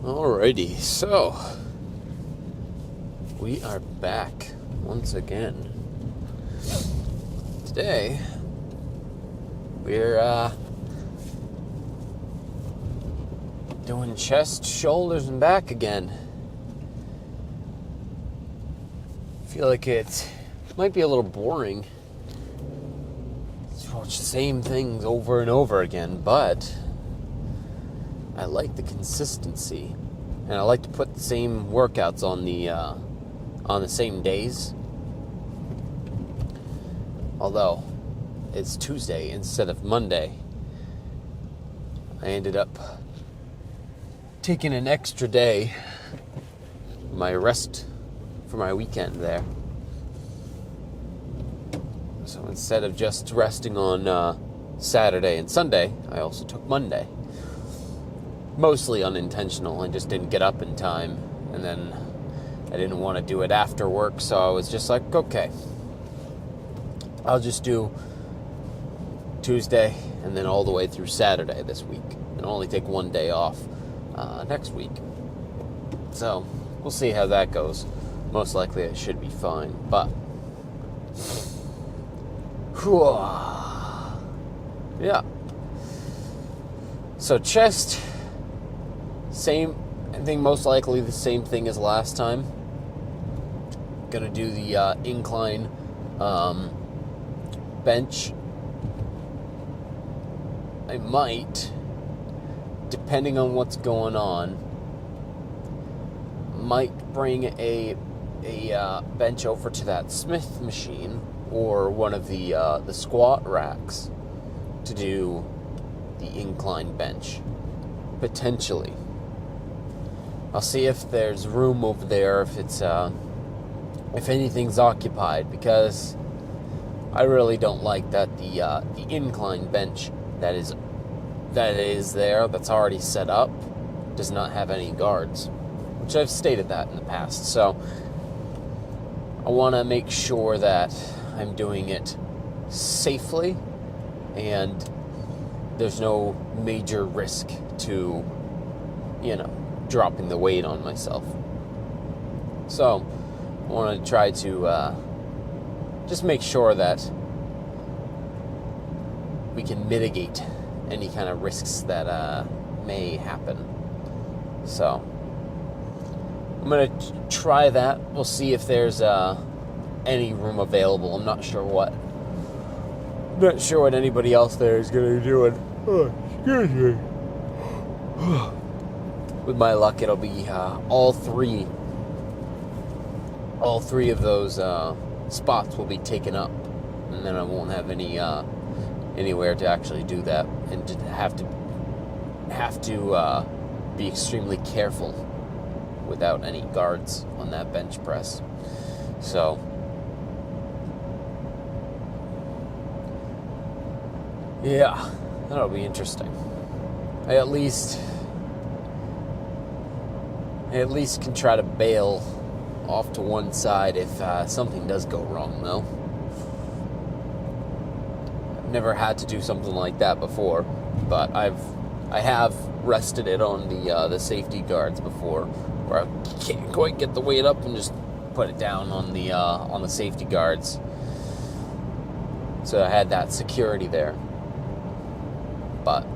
Alrighty, so we are back once again. Today we're doing chest, shoulders, and back again. I feel like it might be a little boring to watch the same things over and over again, but I like the consistency, and I like to put the same workouts on the same days. Although it's Tuesday instead of Monday, I ended up taking an extra day, my rest for my weekend there. So instead of just resting on Saturday and Sunday, I also took Monday. Mostly unintentional. I just didn't get up in time, and then I didn't want to do it after work, so I was just like, okay, I'll just do Tuesday and then all the way through Saturday this week, and only take one day off next week. So we'll see how that goes. Most likely it should be fine, but yeah. So chest, same, I think most likely the same thing as last time. Gonna do the incline bench. I might, depending on what's going on, might bring a bench over to that Smith machine or one of the squat racks to do the incline bench, potentially. I'll see if there's room over there, if it's if anything's occupied, because I really don't like that the incline bench that is there, that's already set up, does not have any guards, which I've stated that in the past. So I want to make sure that I'm doing it safely and there's no major risk to, dropping the weight on myself. So I want to try to just make sure that we can mitigate any kind of risks that may happen. So I'm going to try that. We'll see if there's any room available. I'm not sure what anybody else there is going to be doing. Oh, excuse me. With my luck, it'll be all three of those spots will be taken up, and then I won't have anywhere to actually do that, and to have to be extremely careful without any guards on that bench press. So yeah, that'll be interesting. I at least can try to bail off to one side if something does go wrong, though. I've never had to do something like that before, but I have rested it on the safety guards before, where I can't quite get the weight up and just put it down on the safety guards. So I had that security there. But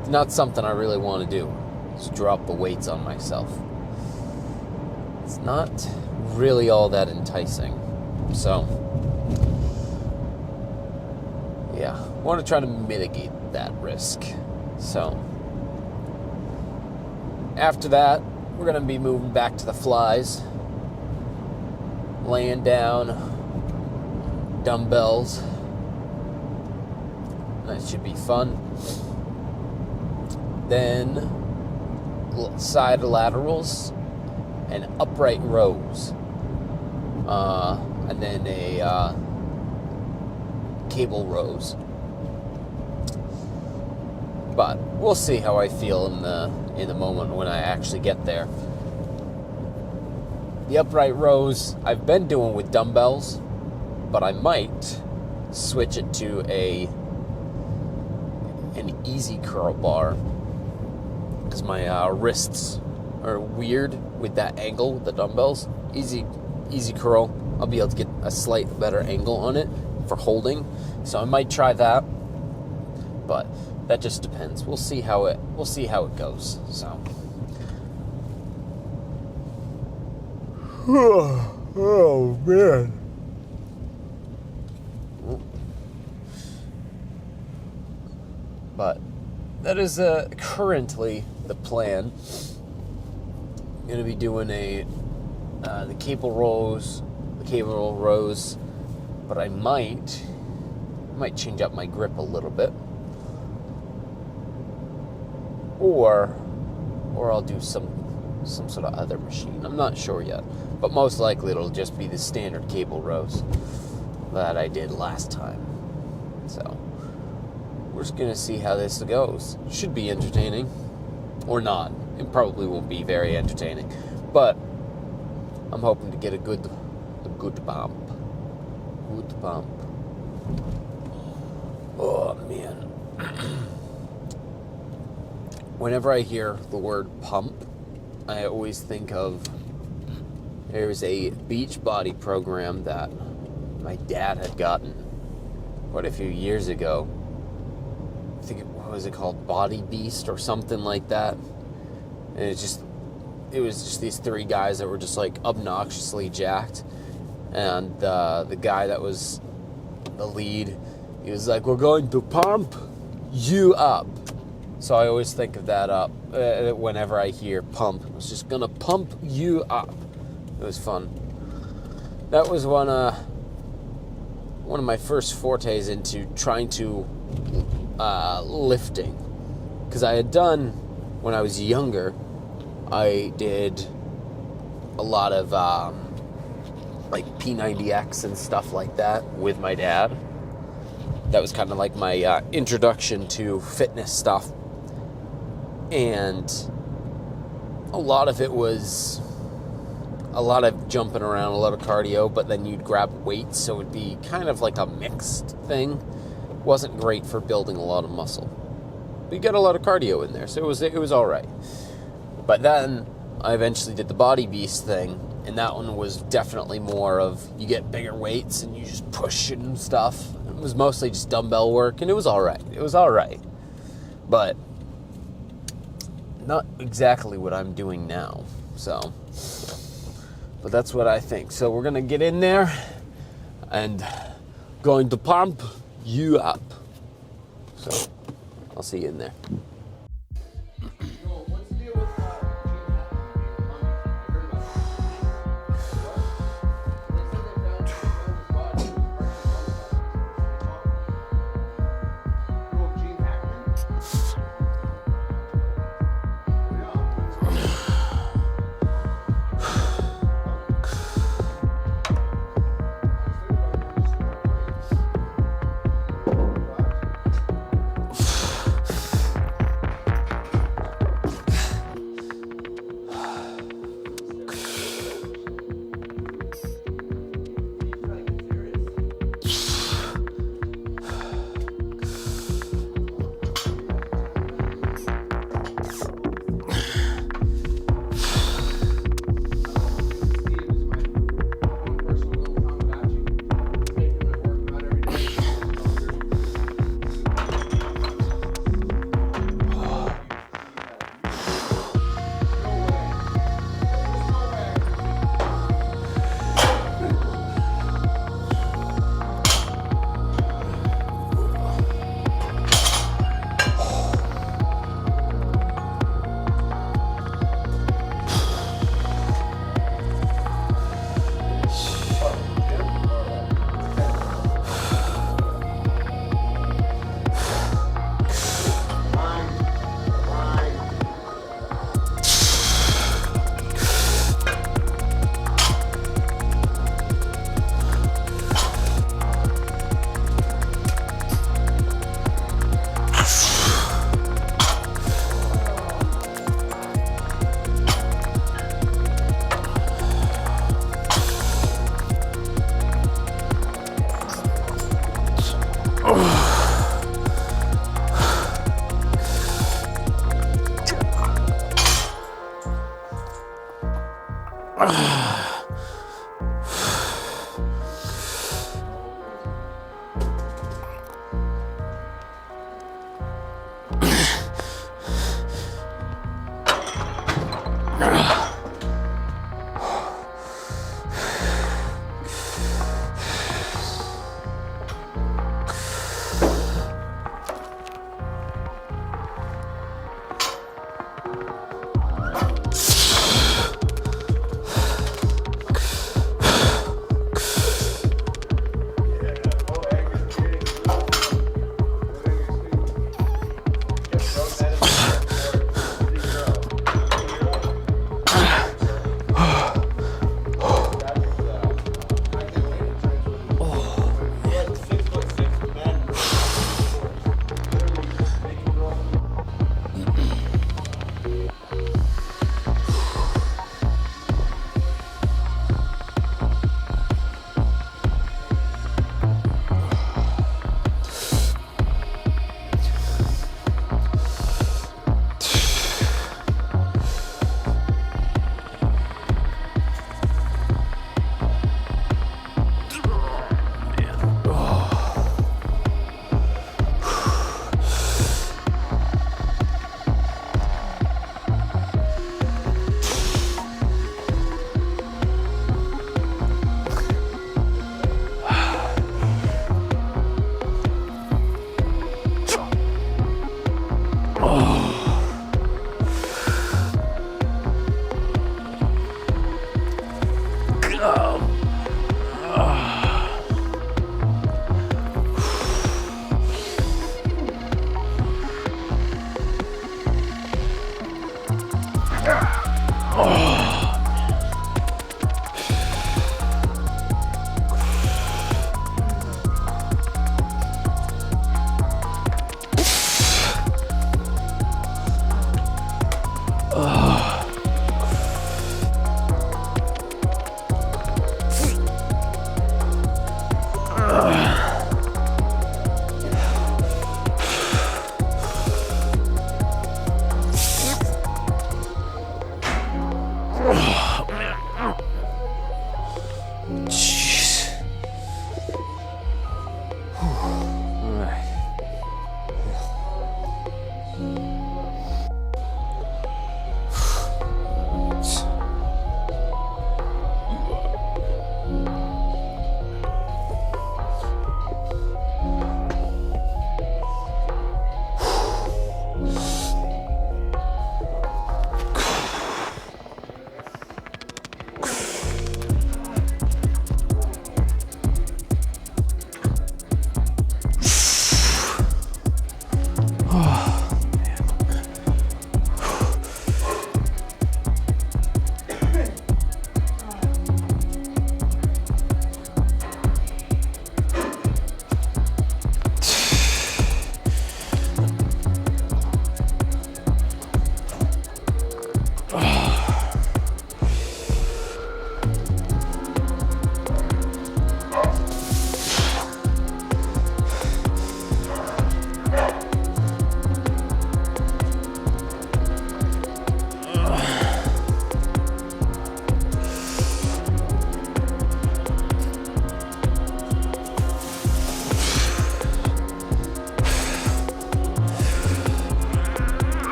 it's not something I really want to do, is drop the weights on myself. It's not really all that enticing. So yeah, I want to try to mitigate that risk. So after that, we're going to be moving back to the flies, laying down, dumbbells. That should be fun. Then side laterals and upright rows, and then a cable rows. But we'll see how I feel in the moment when I actually get there. The upright rows I've been doing with dumbbells, but I might switch it to an easy curl bar because my wrists are weird with that angle with the dumbbells. Easy curl. I'll be able to get a slight better angle on it for holding. So I might try that, but that just depends. We'll see how it goes. So. Oh man. But that is currently the plan. I'm going to be doing the cable rows, but I might change up my grip a little bit, or I'll do some sort of other machine. I'm not sure yet, but most likely it'll just be the standard cable rows that I did last time. So we're just gonna see how this goes. Should be entertaining, or not. It probably won't be very entertaining, but I'm hoping to get a good bump. Good bump. Oh man. Whenever I hear the word pump, I always think of, there's a Beachbody program that my dad had gotten quite a few years ago. I think what was it called? Body Beast or something like that. And it was just these three guys that were just like obnoxiously jacked. And the guy that was the lead, he was like, "We're going to pump you up." So I always think of that up whenever I hear pump. I was just gonna pump you up. It was fun. That was one of my first fortes into trying to lifting, because I had done, when I was younger, I did a lot of like P90X and stuff like that with my dad. That was kind of like my introduction to fitness stuff. And a lot of it was a lot of jumping around, a lot of cardio, but then you'd grab weights, so it'd be kind of like a mixed thing. Wasn't great for building a lot of muscle. But you get a lot of cardio in there, so it was all right. But then I eventually did the Body Beast thing, and that one was definitely more of, you get bigger weights and you just push and stuff. It was mostly just dumbbell work, and it was all right. But not exactly what I'm doing now. So, but that's what I think. So we're gonna get in there and going to pump you up. So I'll see you in there.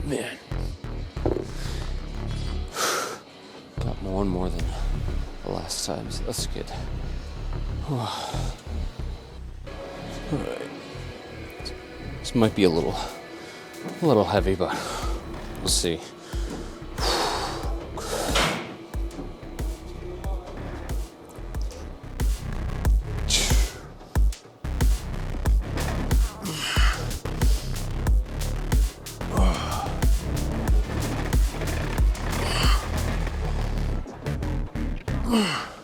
Man. Got more than the last time, so that's good. Alright. This might be a little heavy, but we'll see. Ugh.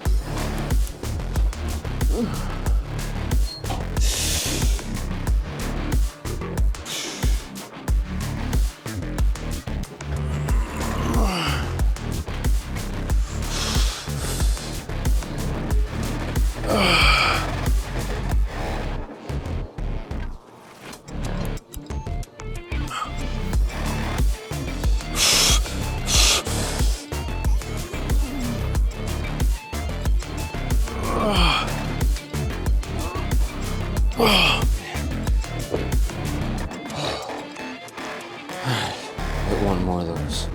dumbbells.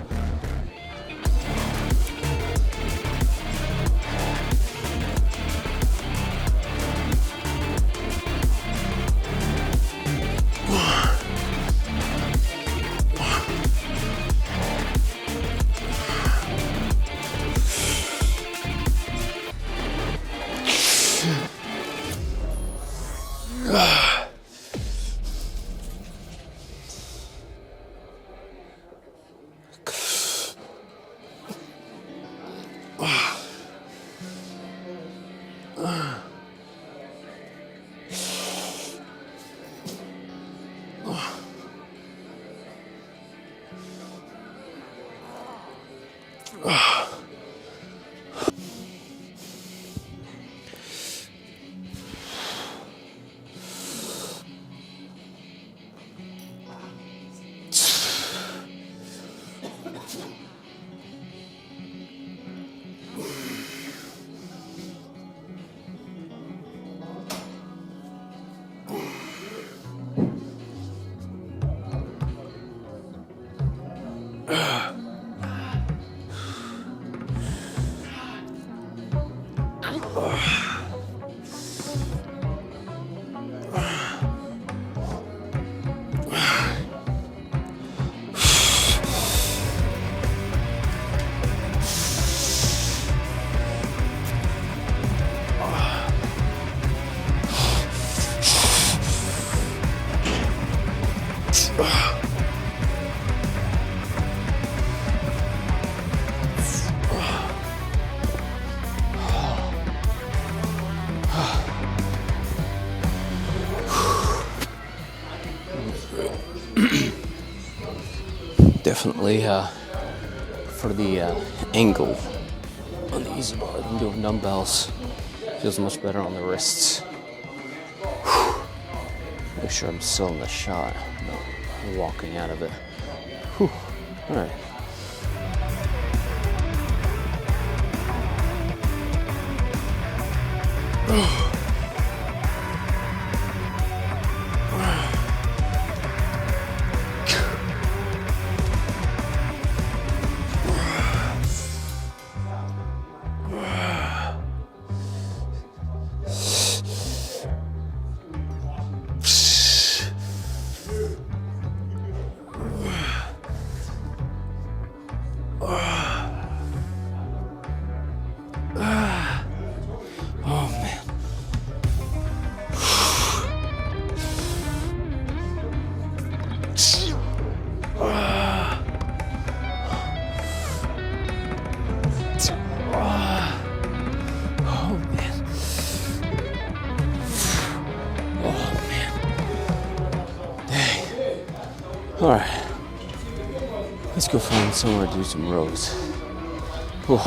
Definitely for the angle on the easy bar than doing dumbbells. Feels much better on the wrists. Make sure I'm still in the shot, not walking out of it. All right. All right, let's go find somewhere to do some rows. Whew.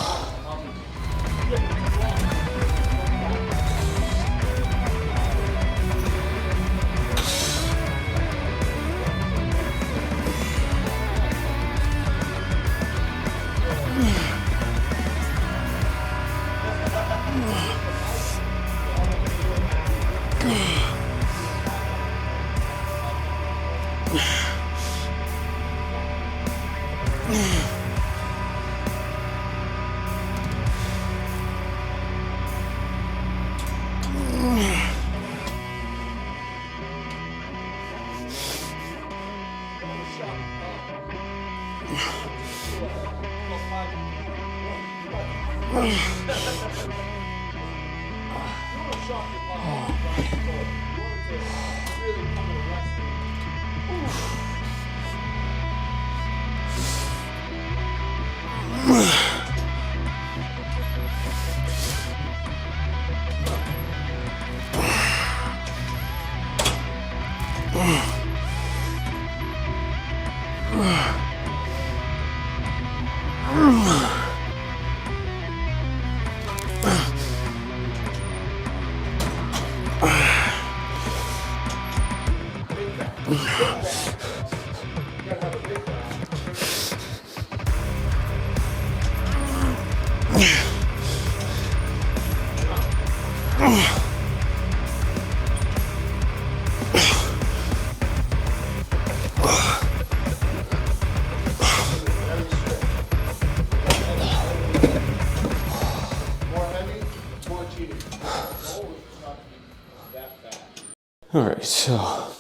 Alright, so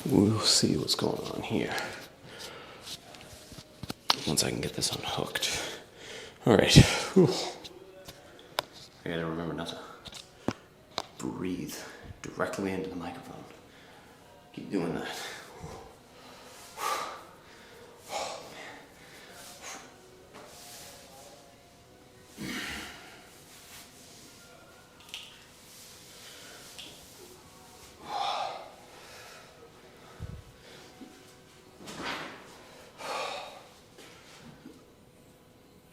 we'll see what's going on here once I can get this unhooked. Alright. I gotta remember not to breathe directly into the microphone. Keep doing that.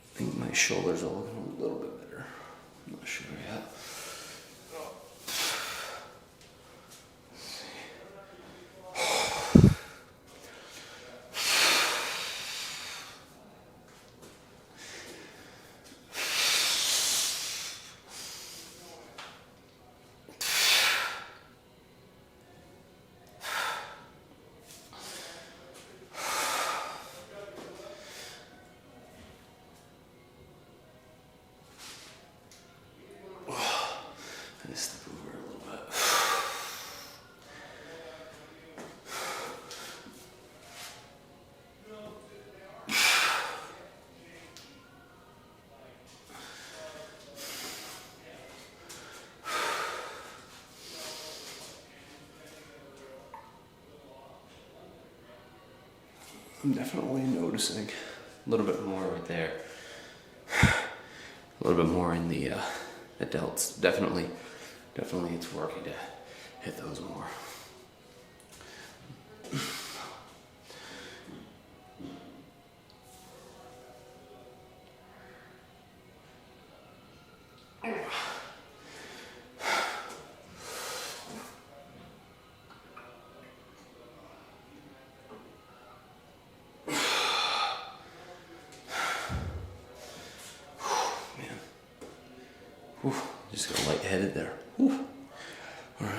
I think my shoulders are looking a little bit better. I'm not sure yet. I just step over a little bit. I'm definitely noticing a little bit more right there. A little bit more in the delts. Definitely it's working to hit those more. Whew, just got lightheaded there. Whew. All right.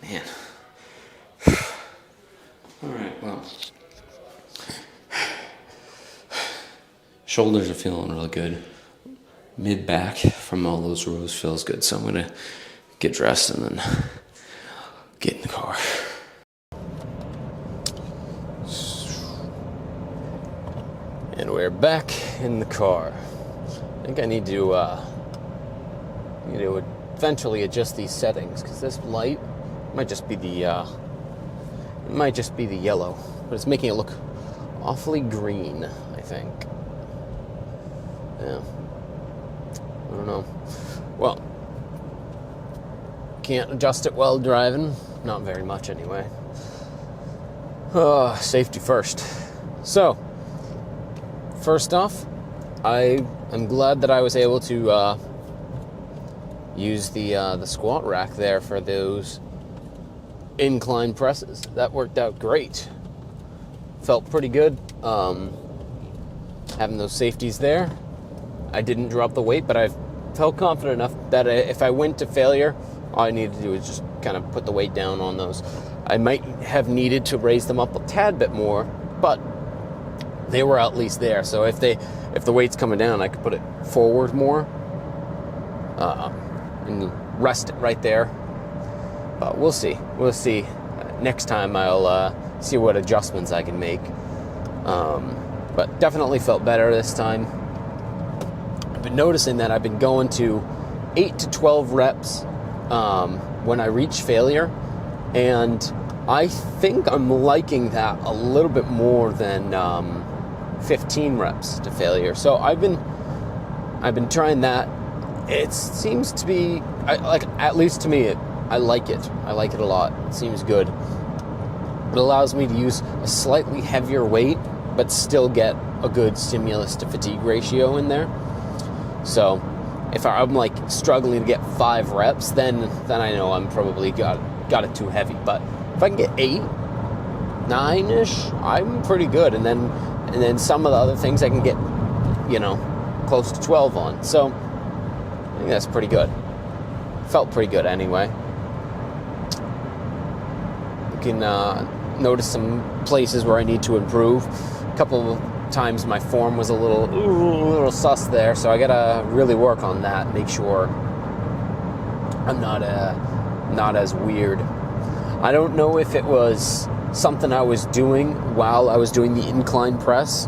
Man. Alright, well. Shoulders are feeling really good. Mid-back from all those rows feels good. So I'm going to get dressed and then get in the car. And we're back in the car. I think I need to eventually adjust these settings because this light might just be the yellow, but it's making it look awfully green, I think. Yeah. I don't know. Well, can't adjust it while driving. Not very much anyway. Safety first. So, first off, I'm glad that I was able to use the squat rack there for those incline presses. That worked out great. Felt pretty good having those safeties there. I didn't drop the weight, but I felt confident enough that if I went to failure, all I needed to do was just kind of put the weight down on those. I might have needed to raise them up a tad bit more, but they were at least there. So if the weight's coming down, I could put it forward more and rest it right there. But we'll see. Next time I'll see what adjustments I can make. But definitely felt better this time. I've been noticing that I've been going to 8 to 12 reps when I reach failure, and I think I'm liking that a little bit more than 15 reps to failure. So I've been trying that. It seems to be at least to me I like it. I like it a lot. It seems good. It allows me to use a slightly heavier weight, but still get a good stimulus to fatigue ratio in there. So if I'm struggling to get 5 reps, then I know I'm probably got it too heavy. But if I can get 8, 9-ish, I'm pretty good. And then some of the other things I can get, close to 12 on. So I think that's pretty good. Felt pretty good anyway. You can notice some places where I need to improve. A couple of times my form was a little sus there, so I gotta really work on that. Make sure I'm not as weird. I don't know if it was something I was doing while I was doing the incline press,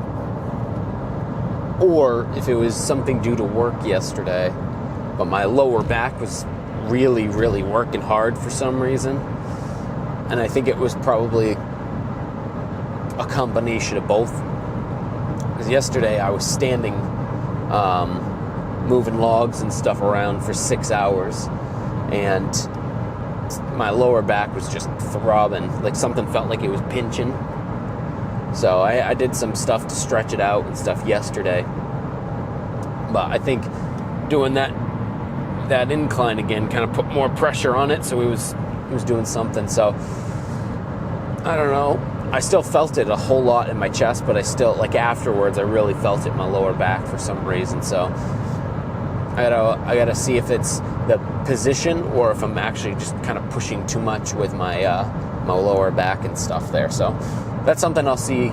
or if it was something due to work yesterday. But my lower back was really, really working hard for some reason, and I think it was probably a combination of both. Because yesterday I was standing, moving logs and stuff around for 6 hours, and my lower back was just throbbing, like something felt like it was pinching. So I did some stuff to stretch it out and stuff yesterday. But I think doing that incline again kind of put more pressure on it, so it was doing something. So I don't know. I still felt it a whole lot in my chest, but I still, like, afterwards I really felt it in my lower back for some reason. So I gotta see if it's the position or if I'm actually just kind of pushing too much with my lower back and stuff there. So that's something I'll see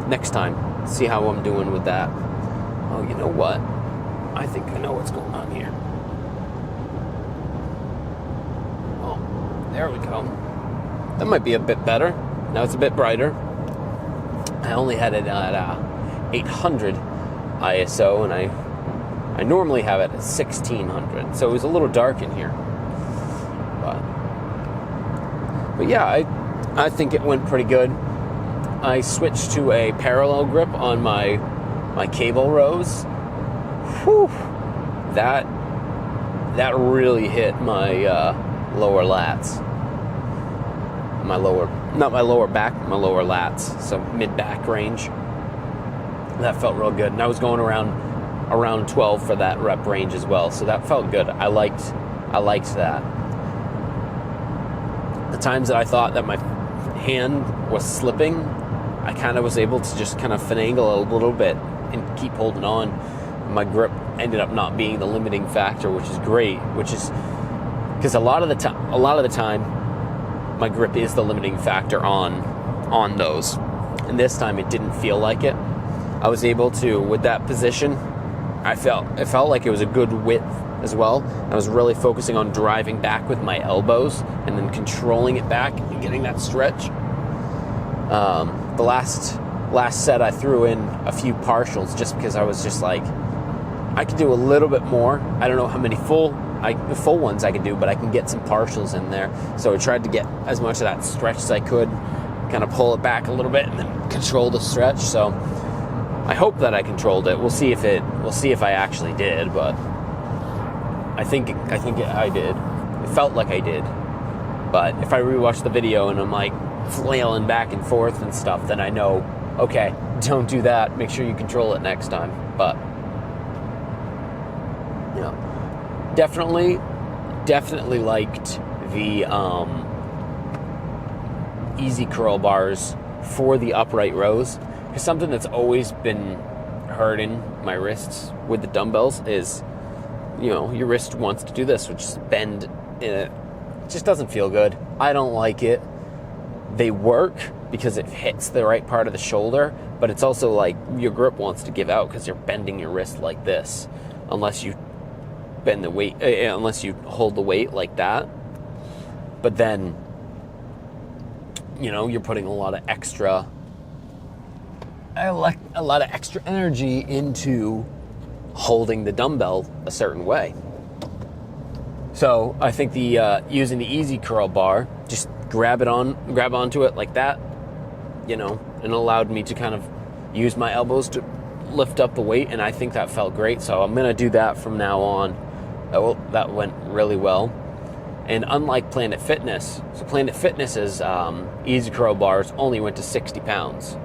next time. See how I'm doing with that. Oh, you know what? I think I know what's going on here. Oh, there we go. That might be a bit better. Now it's a bit brighter. I only had it at 800 ISO, and I normally have it at 1600, so it was a little dark in here. But yeah, I think it went pretty good. I switched to a parallel grip on my cable rows. Whew, that really hit my lower lats. Not my lower back, but my lower lats, so mid-back range. That felt real good, and I was going around 12 for that rep range as well, so that felt good. I liked that. The times that I thought that my hand was slipping, I kind of was able to just kind of finagle a little bit and keep holding on. My grip ended up not being the limiting factor, which is great, which is because a lot of the time my grip is the limiting factor on those, and this time it didn't feel like it. I was able to, with that position, it felt like it was a good width as well. I was really focusing on driving back with my elbows and then controlling it back and getting that stretch. The last set I threw in a few partials just because I was just like, I could do a little bit more. I don't know how many full ones I can do, but I can get some partials in there. So I tried to get as much of that stretch as I could, kind of pull it back a little bit and then control the stretch. So I hope that I controlled it. We'll see if I actually did, but I think I did. It felt like I did. But if I rewatch the video and I'm like flailing back and forth and stuff, then I know, okay, don't do that. Make sure you control it next time. But definitely liked the easy curl bars for the upright rows. Because something that's always been hurting my wrists with the dumbbells is, your wrist wants to do this, which is bend. It just doesn't feel good. I don't like it. They work because it hits the right part of the shoulder, but it's also like your grip wants to give out because you're bending your wrist like this, unless you bend the weight, unless you hold the weight like that. But then, you're putting a lot of extra energy into holding the dumbbell a certain way. So I think the using the easy curl bar, just grab onto it like that, and it allowed me to kind of use my elbows to lift up the weight, and I think that felt great. So I'm gonna do that from now on. That went really well. And unlike Planet Fitness, so Planet Fitness's easy curl bars only went to 60 pounds.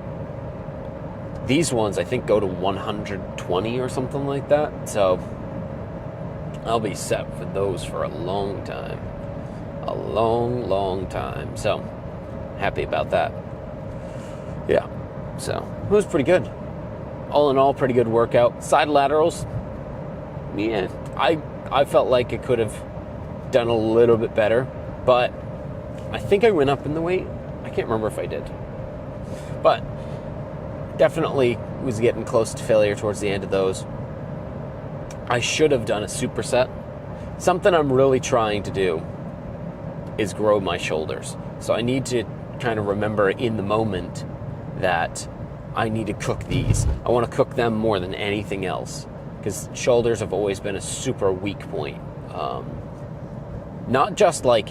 These ones, I think, go to 120 or something like that. So I'll be set for those for a long time. A long, long time. So happy about that. Yeah, so it was pretty good. All in all, pretty good workout. Side laterals, yeah, I felt like it could have done a little bit better, but I think I went up in the weight. I can't remember if I did, but definitely was getting close to failure towards the end of those. I should have done a superset. Something I'm really trying to do is grow my shoulders. So I need to kind of remember in the moment that I need to cook these. I want to cook them more than anything else, because shoulders have always been a super weak point. Not just like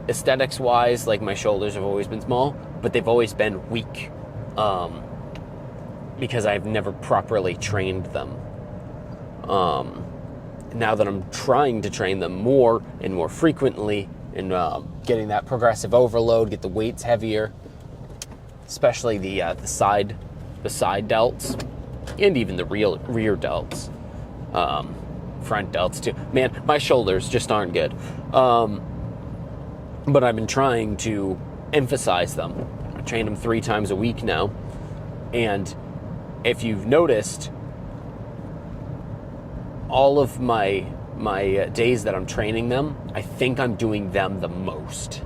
aesthetics wise, like my shoulders have always been small, but they've always been weak, because I've never properly trained them. Now that I'm trying to train them more and more frequently, and getting that progressive overload, get the weights heavier, especially the side delts, and even the rear delts, front delts too. Man, my shoulders just aren't good. But I've been trying to emphasize them. I train them 3 times a week now, and if you've noticed, all of my days that I'm training them, I think I'm doing them the most.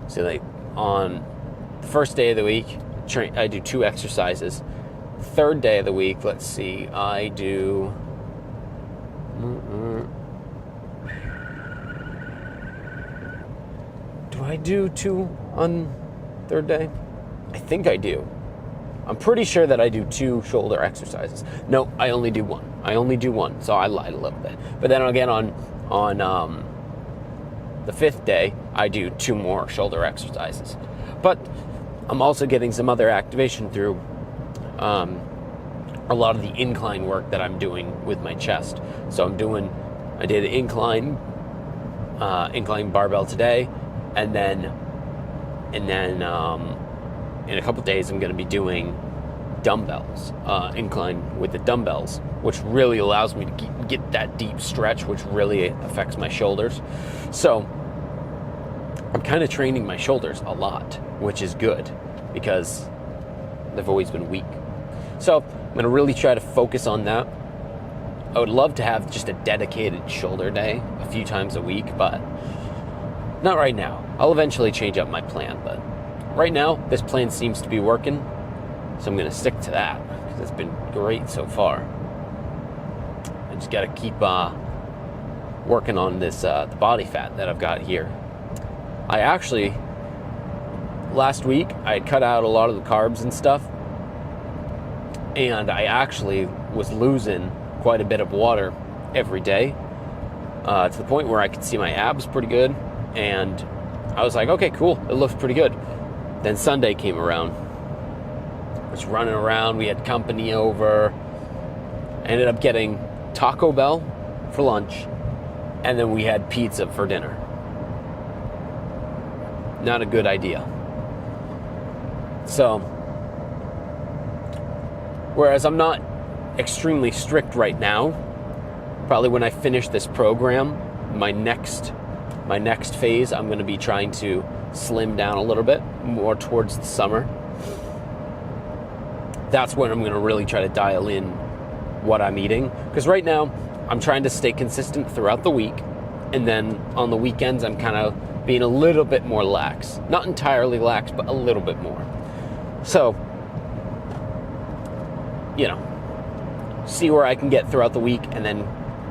So like on the first day of the week, I do 2 exercises. The third day of the week, let's see, I do... Do I do 2 on third day? I think I do. I'm pretty sure that I do 2 shoulder exercises. No, I only do 1. So I lied a little bit. But then again, on the 5th day, I do 2 more shoulder exercises. But I'm also getting some other activation through a lot of the incline work that I'm doing with my chest. So I did incline barbell today, and then in a couple days, I'm going to be doing dumbbells, incline with the dumbbells, which really allows me to get that deep stretch, which really affects my shoulders. So I'm kind of training my shoulders a lot, which is good because they've always been weak. So I'm going to really try to focus on that. I would love to have just a dedicated shoulder day a few times a week, but not right now. I'll eventually change up my plan, but right now, this plan seems to be working, so I'm going to stick to that, because it's been great so far. I just got to keep working on this the body fat that I've got here. I actually, last week, I had cut out a lot of the carbs and stuff, and I actually was losing quite a bit of water every day, to the point where I could see my abs pretty good, and I was like, okay, cool, it looks pretty good. Then Sunday came around. I was running around. We had company over. I ended up getting Taco Bell for lunch, and then we had pizza for dinner. Not a good idea. So, whereas I'm not extremely strict right now, probably when I finish this program, my next phase, I'm going to be trying to slim down a little bit more towards the summer. That's when I'm going to really try to dial in what I'm eating, because right now I'm trying to stay consistent throughout the week, and then on the weekends I'm kind of being a little bit more lax. Not entirely lax, but a little bit more. So, see where I can get throughout the week, and then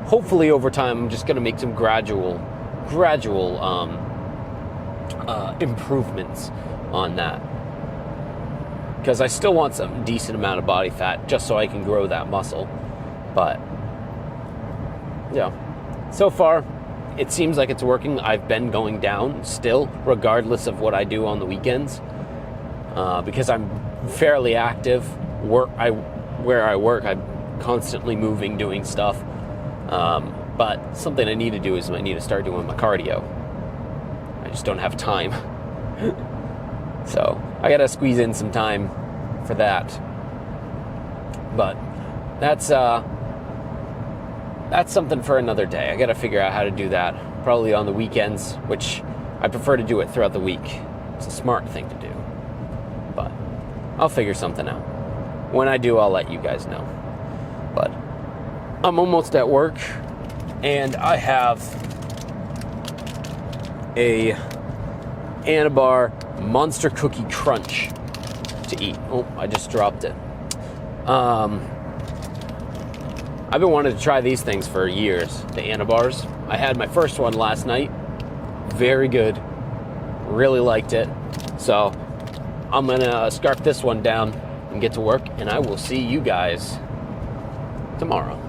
hopefully over time I'm just going to make some gradual improvements on that, because I still want some decent amount of body fat just so I can grow that muscle. But so far it seems like it's working. I've been going down still, regardless of what I do on the weekends, because I'm fairly active. Where I work, I'm constantly moving, doing stuff. But something I need to do is I need to start doing my cardio. I just don't have time. So I gotta squeeze in some time for that. But that's something for another day. I gotta figure out how to do that. Probably on the weekends, which I prefer to do it throughout the week. It's a smart thing to do. I'll figure something out. When I do, I'll let you guys know. But I'm almost at work, and I have a Anabar Monster Cookie Crunch to eat. Oh, I just dropped it. I've been wanting to try these things for years, the Anabars. I had my first one last night. Very good. Really liked it. So I'm going to scarf this one down and get to work, and I will see you guys tomorrow.